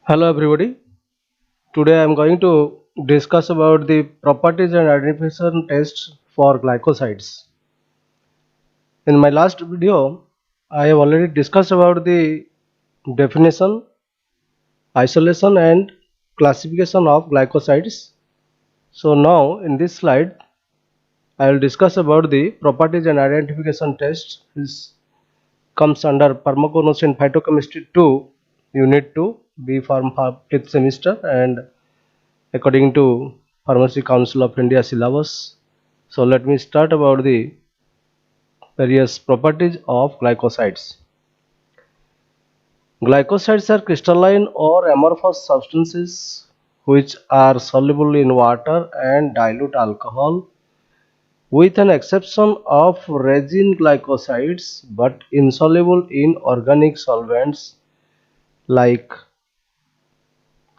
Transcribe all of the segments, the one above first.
Hello everybody. Today I am going to discuss about the properties and identification tests for glycosides. In my last video, I have already discussed about the definition, isolation and classification of glycosides. So now in this slide, I will discuss about the properties and identification test. This comes under Pharmacogenomics Phytochemistry 2, Unit 2, B Pharm 5th semester, and according to Pharmacy Council of India syllabus. So let me start about the various properties of glycosides. Glycosides are crystalline or amorphous substances which are soluble in water and dilute alcohol, with an exception of resin glycosides, but insoluble in organic solvents like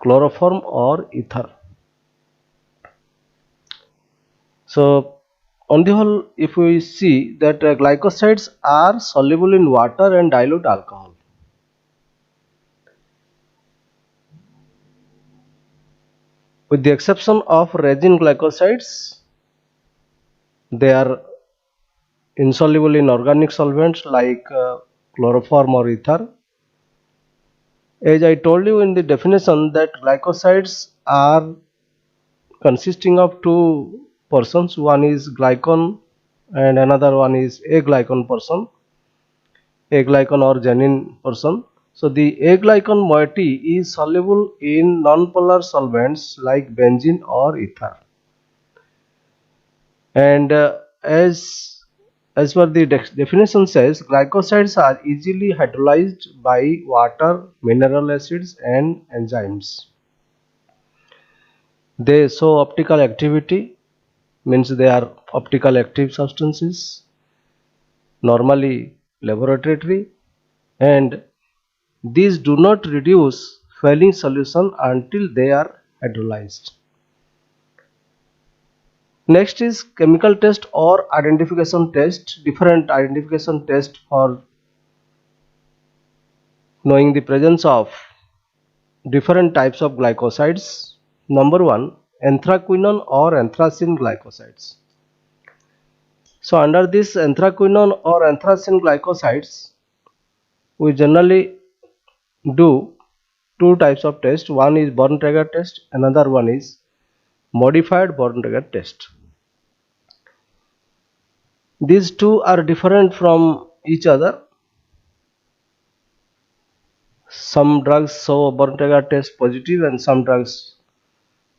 chloroform or ether. So on the whole, if we see that glycosides are soluble in water and dilute alcohol. With the exception of resin glycosides, they are insoluble in organic solvents like chloroform or ether. As I told you in the definition that glycosides are consisting of two portions, one is glycon and another one is aglycon portion, aglycon or genin portion. So the aglycon moiety is soluble in nonpolar solvents like benzene or ether. And as per the definition says, glycosides are easily hydrolyzed by water, mineral acids and enzymes. They show optical activity, means they are optical active substances, normally laboratory, and these do not reduce failing solution until they are hydrolyzed. Next is chemical test or identification test. Different identification test for knowing the presence of different types of glycosides. Number one, anthraquinone or anthracene glycosides. So under this anthraquinone or anthracene glycosides, we generally do two types of test. One is Born-Traeger test, another one is modified Born-Traeger test. These two are different from each other. Some drugs show Born-Traeger test positive and some drugs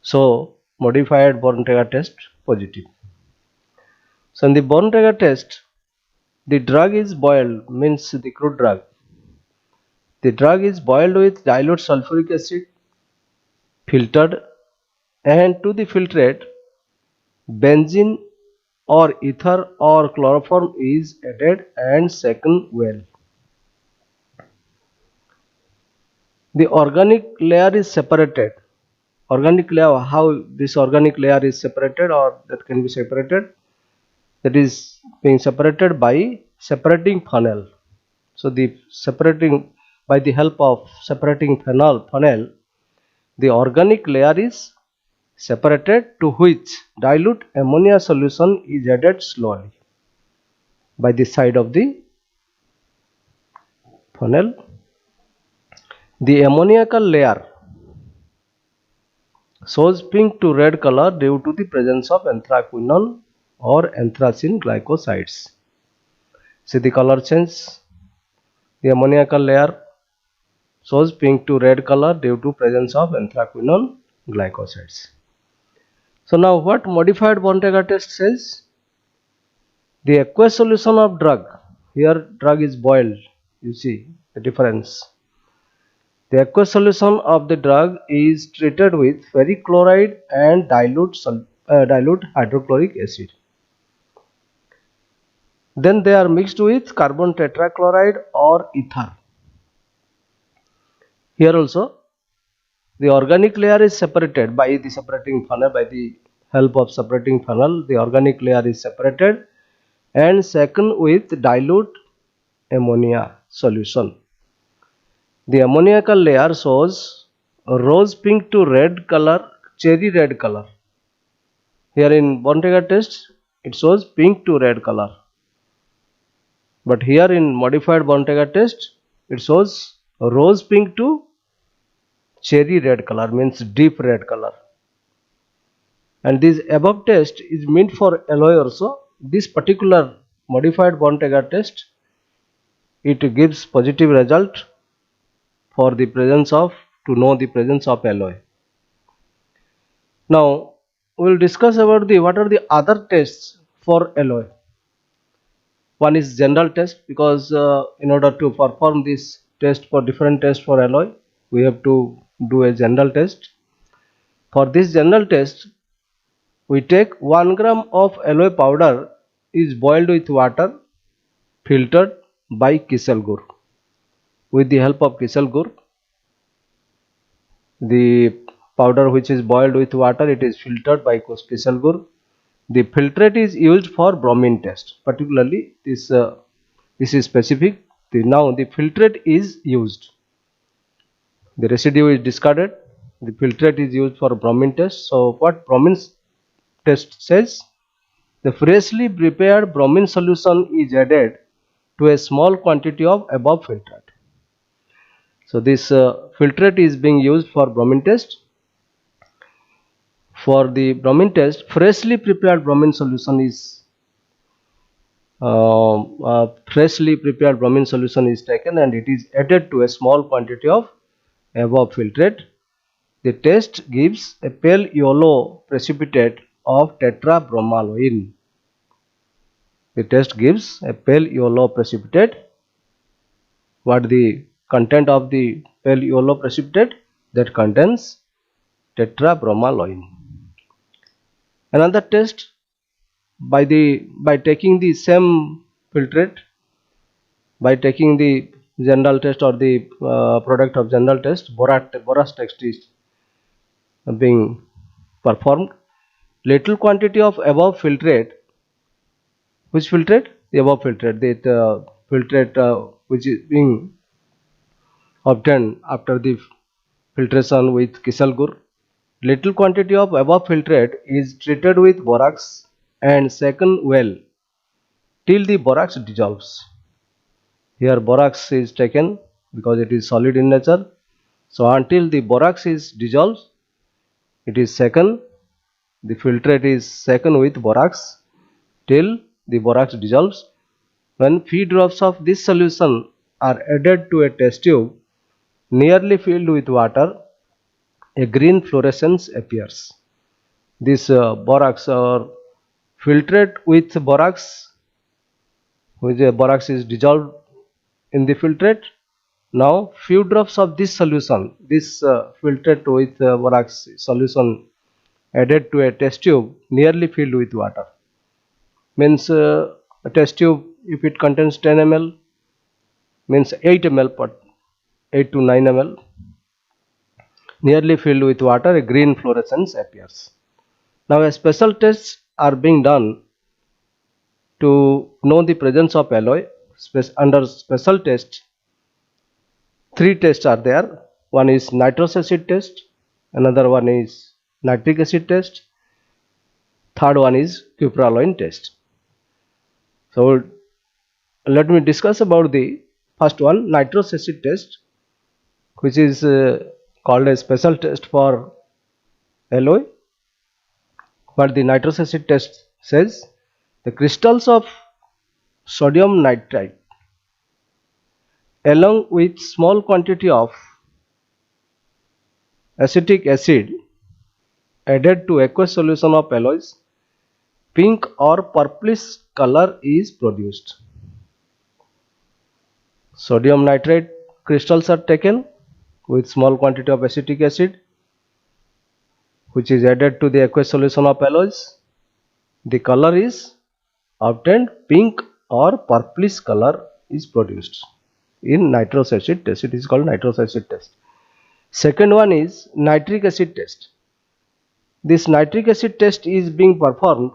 show modified Born-Traeger test positive. So in the Born-Traeger test, the drug is boiled, means the crude drug. The drug is boiled with dilute sulfuric acid, filtered, and to the filtrate, benzene or ether or chloroform is added and shaken well. The organic layer is separated. Organic layer, how this organic layer is separated or that can be separated? That is being separated by separating funnel. So the separating by the help of separating funnel, the organic layer is separated, to which dilute ammonia solution is added slowly by the side of the funnel. The ammoniacal layer shows pink to red color due to the presence of anthraquinone or anthracene glycosides. See the color change. The ammoniacal layer shows pink to red color due to presence of anthraquinone glycosides. So now what modified Born-Traeger test says? The aqueous solution of drug, here drug is boiled, you see the difference. The aqueous solution of the drug is treated with ferric chloride and dilute hydrochloric acid. Then they are mixed with carbon tetrachloride or ether. Here also the organic layer is separated by the separating funnel. By the help of separating funnel, the organic layer is separated and shaken with dilute ammonia solution. The ammoniacal layer shows rose pink to red color, cherry red color. Here in Bontrager test, it shows pink to red color. But here in modified Bontrager test, it shows rose pink to cherry red color, means deep red color. And this above test is meant for alloy also. This particular modified Bontrager test, it gives positive result for the presence of, to know the presence of alloy. Now we will discuss about the what are the other tests for alloy. One is general test, because in order to perform this test for different tests for alloy, we have to do a general test. For this general test, we take 1 gram of alloy powder is boiled with water, filtered by Kissel Gur. With the help of Kissel Gur, the powder which is boiled with water, it is filtered by Kissel Gur. The filtrate is used for bromine test. Particularly this is specific. Now the filtrate is used. The residue is discarded. The filtrate is used for bromine test. So what bromine test says? The freshly prepared bromine solution is added to a small quantity of above filtrate. So this filtrate is being used for bromine test. For the bromine test, freshly prepared bromine solution is taken and it is added to a small quantity of above filtrate. The test gives a pale yellow precipitate of tetrabromaloin. The test gives a pale yellow precipitate. What the content of the pale yellow precipitate? That contains tetrabromaloin. Another test, by taking the same filtrate, by taking the general test or the product of general test, Boras test is being performed. Little quantity of above filtrate. Which filtrate? The above filtrate. The filtrate which is being obtained after the filtration with Kissel Gur. Little quantity of above filtrate is treated with borax and shaken well till the borax dissolves. Here borax is taken because it is solid in nature. So until the borax is dissolved, it is shaken. The filtrate is shaken with borax till the borax dissolves. When few drops of this solution are added to a test tube nearly filled with water, a green fluorescence appears. This borax or filtrate with borax, which borax is dissolved in the filtrate. Now few drops of this solution, this filtrate with borax solution added to a test tube nearly filled with water. Means a test tube, if it contains 10 ml, means 8 ml per 8 to 9 ml, nearly filled with water, a green fluorescence appears. Now a special tests are being done to know the presence of alloy. Under special test, 3 tests are there. One is nitrous acid test, another one is nitric acid test, third one is cupraloin test. So let me discuss about the first one, nitrous acid test, which is called a special test for alloy. What the nitrous acid test says, the crystals of sodium nitrite along with small quantity of acetic acid added to aqueous solution of alloys, pink or purplish color is produced. Sodium nitrate crystals are taken with small quantity of acetic acid which is added to the aqueous solution of alloys. The color is obtained, pink or purplish color is produced in nitrous acid test. It is called nitrous acid test. Second one is nitric acid test. This nitric acid test is being performed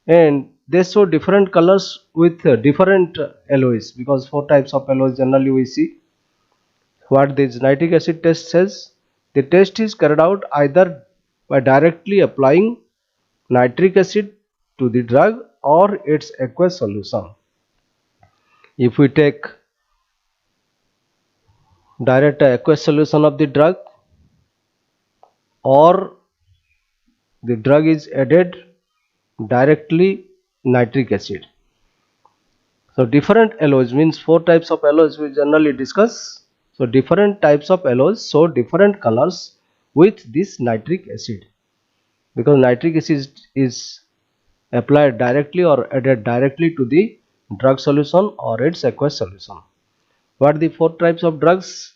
and they show different colors with different alloys, because 4 types of alloys generally we see. What this nitric acid test says, The test is carried out either by directly applying nitric acid to the drug or its aqueous solution. If we take direct aqueous solution of the drug, or the drug is added directly nitric acid. So different alloys means 4 types of alloys we generally discuss. So different types of alloys show different colors with this nitric acid, because nitric acid is applied directly or added directly to the drug solution or its aqueous solution. What are the 4 types of drugs?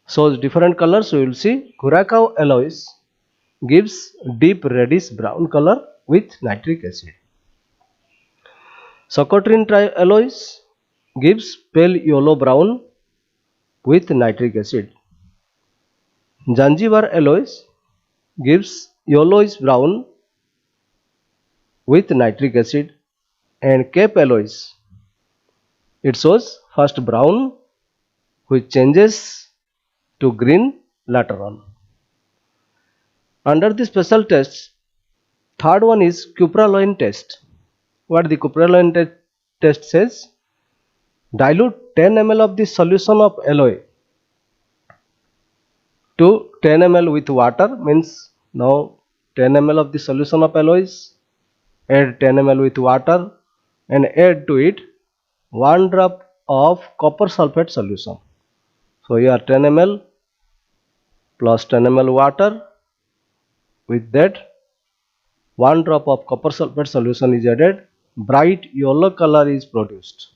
Shows different colors. We will see. Curacao alloys gives deep reddish brown color with nitric acid. Socotrine trialloys gives pale yellow brown with nitric acid. Zanzibar alloys gives yellowish brown with nitric acid, and Cape alloys, it shows first brown which changes to green later on. Under the special tests, third one is cupraloin test. What the cupraloin test says? Dilute 10 ml of the solution of alloy to 10 ml with water, means now 10 ml of the solution of alloys, add 10 ml with water and add to it 1 drop of copper sulfate solution. So here 10 ml plus 10 ml water, with that 1 drop of copper sulfate solution is added, bright yellow color is produced.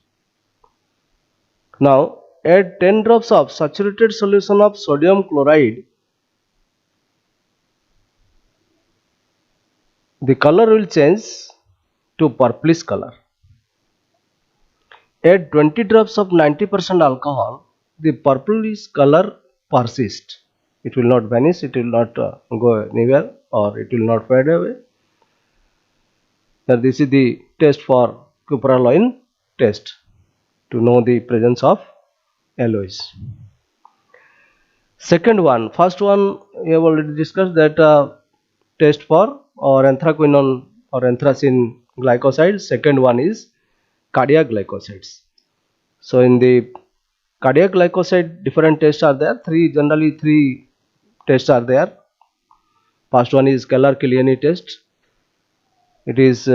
Now add 10 drops of saturated solution of sodium chloride. The color will change to purplish color. Add 20 drops of 90% alcohol. The purplish color persists. It will not vanish, it will not go anywhere, or it will not fade away. Now this is the test for cupraloin test to know the presence of alloys. Second one, first one we have already discussed, that test for or anthraquinone or anthracene glycosides. Second one is cardiac glycosides. So in the cardiac glycoside, different tests are there. Generally three tests are there. First one is Keller-Killiany test. It is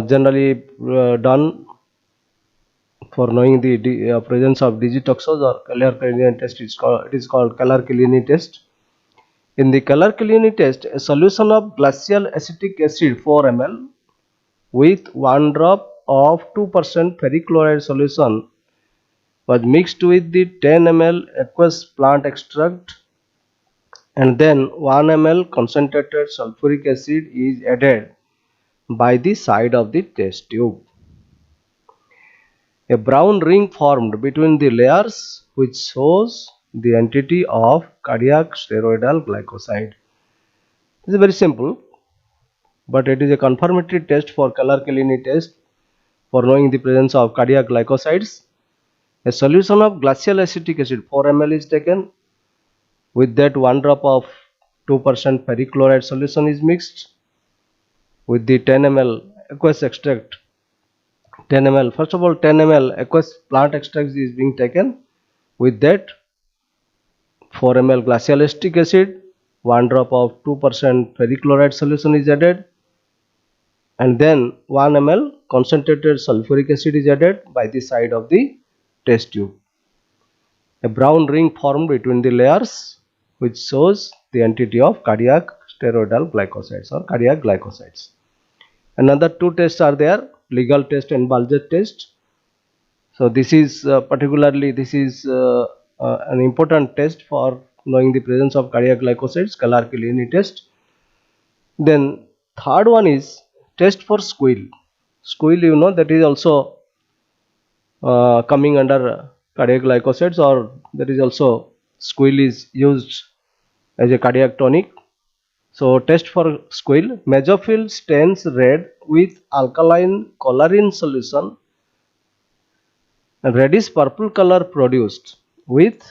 generally done for knowing the presence of digitoxos, or Keller-Killiany test. It is called Keller-Killiany test. In the Keller-Killiany test, a solution of glacial acetic acid 4 ml with 1 drop of 2% ferric chloride solution was mixed with the 10 ml aqueous plant extract, and then 1 ml concentrated sulfuric acid is added by the side of the test tube. A brown ring formed between the layers, which shows the entity of cardiac steroidal glycoside. This is very simple, but it is a confirmatory test for Keller-Killiany test for knowing the presence of cardiac glycosides. A solution of glacial acetic acid 4 ml is taken. With that 1 drop of 2% ferric chloride solution is mixed with the 10 ml aqueous extract. 10 ml, first of all 10 ml aqueous plant extract is being taken. With that 4 ml glacial acetic acid, 1 drop of 2% ferric chloride solution is added, and then 1 ml concentrated sulfuric acid is added by the side of the test tube. A brown ring formed between the layers, which shows the entity of cardiac steroidal glycosides or cardiac glycosides. Another two tests are there, legal test and Baljet test. So this is particularly an important test for knowing the presence of cardiac glycosides, Keller-Killiany test. Then third one is test for squill. Squill, you know, that is also coming under cardiac glycosides, or there is also squill is used as a cardiac tonic. So test for squill, mesophyll stains red with alkaline choline solution, reddish purple color produced with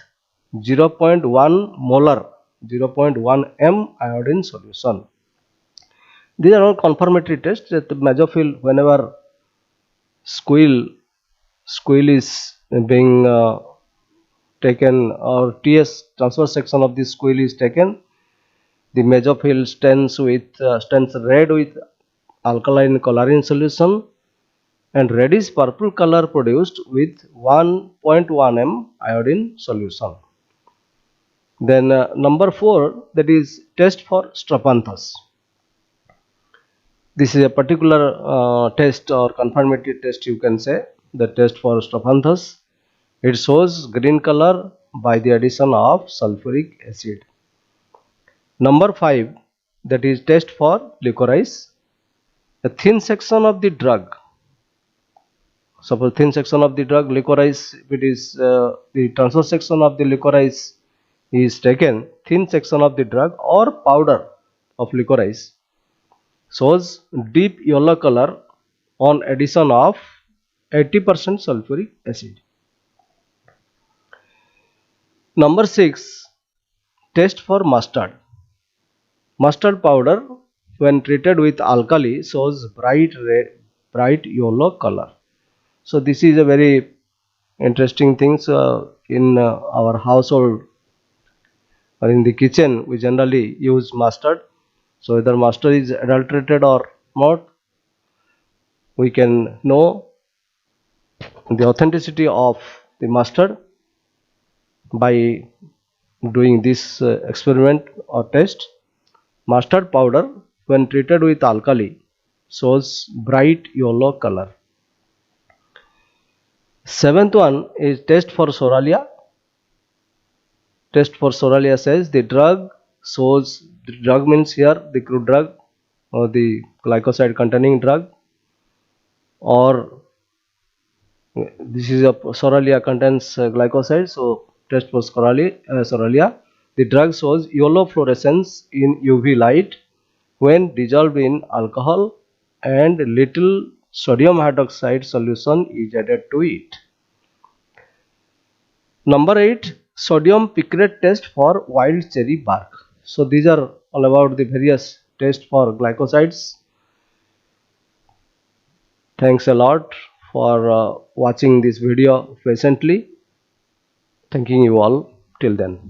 0.1 molar, 0.1 m iodine solution. These are all confirmatory tests that the mesophil, whenever squeal is being taken, or TS transfer section of the squeal is taken, the mesophil stands red with alkaline chlorine solution and reddish purple color produced with 1.1 m iodine solution. Then number 4, that is test for Strophanthus. This is a particular test or confirmatory test, you can say, the test for Strophanthus. It shows green color by the addition of sulfuric acid. Number 5, that is test for licorice. A thin section of the drug, suppose thin section of the drug licorice, if it is the transfer section of the licorice is taken, thin section of the drug or powder of licorice shows deep yellow color on addition of 80% sulfuric acid. Number 6, test for mustard. Mustard powder when treated with alkali shows bright yellow color. So this is a very interesting thing. In our household or in the kitchen, we generally use mustard. So whether mustard is adulterated or not, we can know the authenticity of the mustard by doing this experiment or test. Mustard powder when treated with alkali shows bright yellow color. 7th one is test for Soralia. Test for Soralia says the drug shows, the drug means here the crude drug or the glycoside containing drug, or this is a Soralia contains glycoside, so test for Soralia. The drug shows yellow fluorescence in UV light when dissolved in alcohol and little sodium hydroxide solution is added to it. Number 8, sodium picrate test for wild cherry bark. So these are all about the various tests for glycosides. Thanks a lot for watching this video patiently. Thanking you all till then.